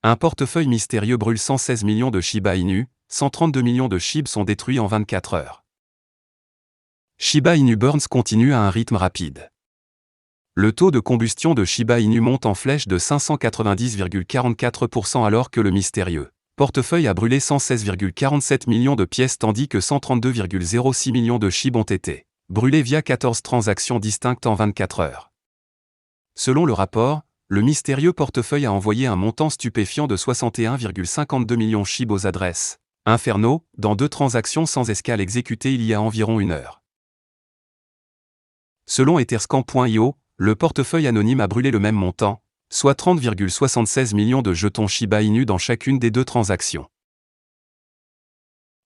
Un portefeuille mystérieux brûle 116 millions de Shiba Inu, 132 millions de SHIB sont détruits en 24 heures. Shiba Inu Burns continue à un rythme rapide. Le taux de combustion de Shiba Inu monte en flèche de 590,44% alors que le mystérieux portefeuille a brûlé 116,47 millions de pièces tandis que 132,06 millions de SHIB ont été brûlés via 14 transactions distinctes en 24 heures. Selon le rapport, le mystérieux portefeuille a envoyé un montant stupéfiant de 61,52 millions SHIB aux adresses Inferno dans 2 transactions sans escale exécutées il y a environ une heure. Selon Etherscan.io, le portefeuille anonyme a brûlé le même montant, soit 30,76 millions de jetons Shiba Inu dans chacune des 2 transactions.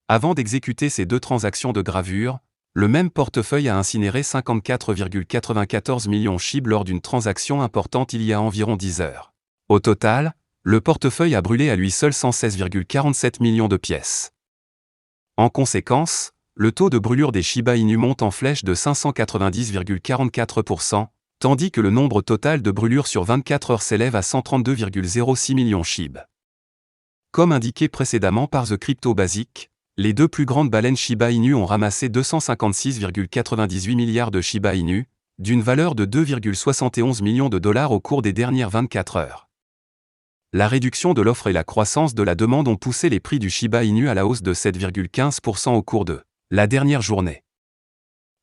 Avant d'exécuter ces 2 transactions de gravure, le même portefeuille a incinéré 54,94 millions SHIB lors d'une transaction importante il y a environ 10 heures. Au total, le portefeuille a brûlé à lui seul 116,47 millions de pièces. En conséquence, le taux de brûlure des Shiba Inu monte en flèche de 590,44%, tandis que le nombre total de brûlures sur 24 heures s'élève à 132,06 millions SHIB. Comme indiqué précédemment par The Crypto Basic, les 2 plus grandes baleines Shiba Inu ont ramassé 256,98 milliards de Shiba Inu, d'une valeur de 2,71 millions de dollars au cours des dernières 24 heures. La réduction de l'offre et la croissance de la demande ont poussé les prix du Shiba Inu à la hausse de 7,15% au cours de la dernière journée.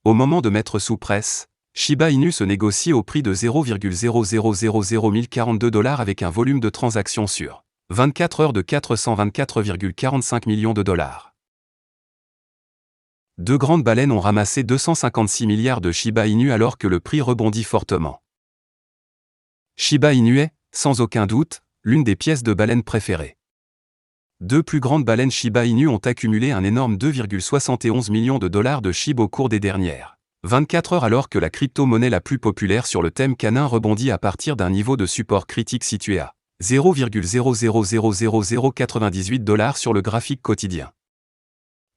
Au moment de mettre sous presse, Shiba Inu se négocie au prix de 0,0001042 dollars avec un volume de transactions sur 24 heures de 424,45 millions de dollars. 2 grandes baleines ont ramassé 256 milliards de Shiba Inu alors que le prix rebondit fortement. Shiba Inu est, sans aucun doute, l'une des pièces de baleine préférées. 2 plus grandes baleines Shiba Inu ont accumulé un énorme 2,71 millions de dollars de SHIB au cours des dernières 24 heures alors que la crypto-monnaie la plus populaire sur le thème canin rebondit à partir d'un niveau de support critique situé à 0,000098 dollars sur le graphique quotidien.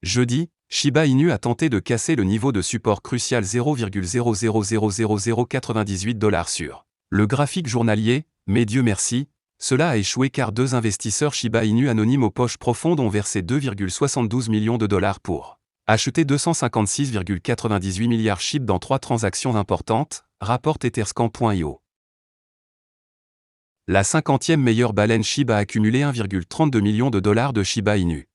Jeudi, Shiba Inu a tenté de casser le niveau de support crucial 0,000098 dollars sur le graphique journalier, mais Dieu merci, cela a échoué car 2 investisseurs Shiba Inu anonymes aux poches profondes ont versé 2,72 millions de dollars pour acheter 256,98 milliards SHIB dans 3 transactions importantes, rapporte Etherscan.io. La 50e meilleure baleine SHIB a accumulé 1,32 million de dollars de Shiba Inu.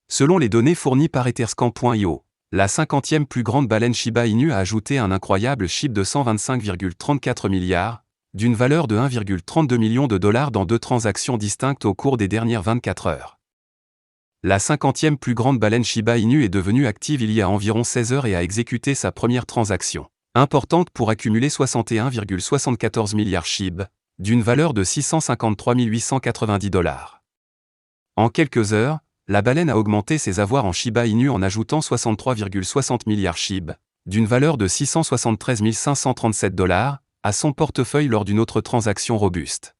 Selon les données fournies par Etherscan.io, la 50e plus grande baleine Shiba Inu a ajouté un incroyable SHIB de 125,34 milliards, d'une valeur de 1,32 million de dollars dans 2 transactions distinctes au cours des dernières 24 heures. La 50e plus grande baleine Shiba Inu est devenue active il y a environ 16 heures et a exécuté sa première transaction importante pour accumuler 61,74 milliards SHIB, d'une valeur de 653 890 dollars. En quelques heures, la baleine a augmenté ses avoirs en Shiba Inu en ajoutant 63,60 milliards SHIB, d'une valeur de 673 537 dollars, à son portefeuille lors d'une autre transaction robuste.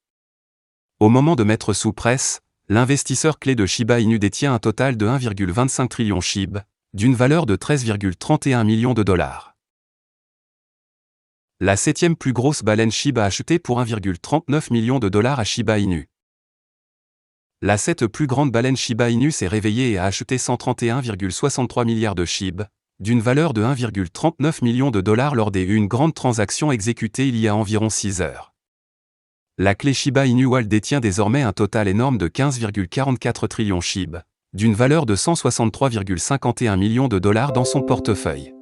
Au moment de mettre sous presse, l'investisseur clé de Shiba Inu détient un total de 1,25 trillion SHIB, d'une valeur de 13,31 millions de dollars. La 7e plus grosse baleine SHIB a acheté pour 1,39 million de dollars à Shiba Inu. La 7 plus grande baleine Shiba Inu s'est réveillée et a acheté 131,63 milliards de SHIB, d'une valeur de 1,39 million de dollars lors des 1 grande transaction exécutée il y a environ 6 heures. La clé Shiba Inu Wallet détient désormais un total énorme de 15,44 trillions SHIB, d'une valeur de 163,51 millions de dollars dans son portefeuille.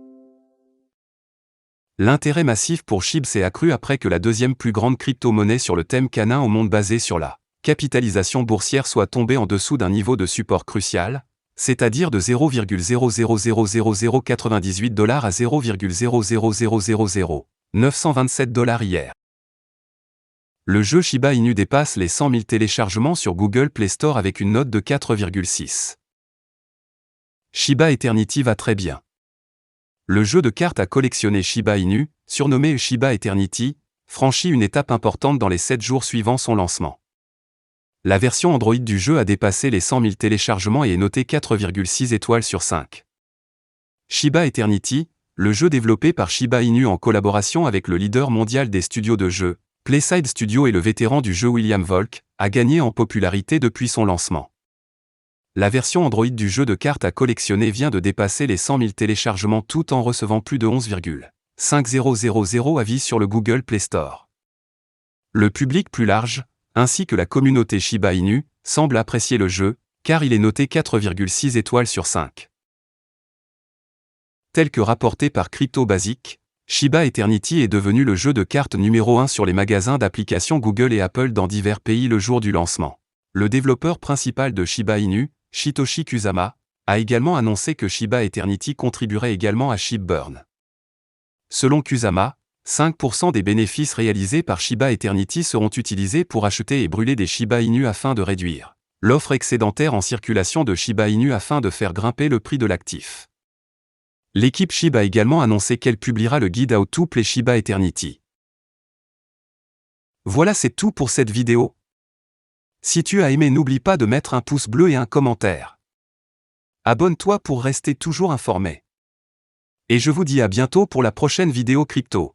L'intérêt massif pour SHIB s'est accru après que la 2e plus grande crypto-monnaie sur le thème canin au monde basée sur la capitalisation boursière soit tombée en dessous d'un niveau de support crucial, c'est-à-dire de 0,000098 dollars à 0,00000927 dollars hier. Le jeu Shiba Inu dépasse les 100 000 téléchargements sur Google Play Store avec une note de 4,6. Shiba Eternity va très bien. Le jeu de cartes à collectionner Shiba Inu, surnommé Shiba Eternity, franchit une étape importante dans les 7 jours suivant son lancement. La version Android du jeu a dépassé les 100 000 téléchargements et est notée 4,6 étoiles sur 5. Shiba Eternity, le jeu développé par Shiba Inu en collaboration avec le leader mondial des studios de jeux, PlaySide Studio et le vétéran du jeu William Volk a gagné en popularité depuis son lancement. La version Android du jeu de cartes à collectionner vient de dépasser les 100 000 téléchargements tout en recevant plus de 11,5000 avis sur le Google Play Store. Le public plus large, ainsi que la communauté Shiba Inu, semble apprécier le jeu, car il est noté 4,6 étoiles sur 5. Tel que rapporté par Crypto Basic, Shiba Eternity est devenu le jeu de cartes numéro 1 sur les magasins d'applications Google et Apple dans divers pays le jour du lancement. Le développeur principal de Shiba Inu, Satoshi Kusama, a également annoncé que Shiba Eternity contribuerait également à ShibBurn. Selon Kusama, 5% des bénéfices réalisés par Shiba Eternity seront utilisés pour acheter et brûler des Shiba Inu afin de réduire l'offre excédentaire en circulation de Shiba Inu afin de faire grimper le prix de l'actif. L'équipe Shiba a également annoncé qu'elle publiera le guide How to Play Shiba Eternity. Voilà, c'est tout pour cette vidéo. Si tu as aimé, n'oublie pas de mettre un pouce bleu et un commentaire. Abonne-toi pour rester toujours informé. Et je vous dis à bientôt pour la prochaine vidéo crypto.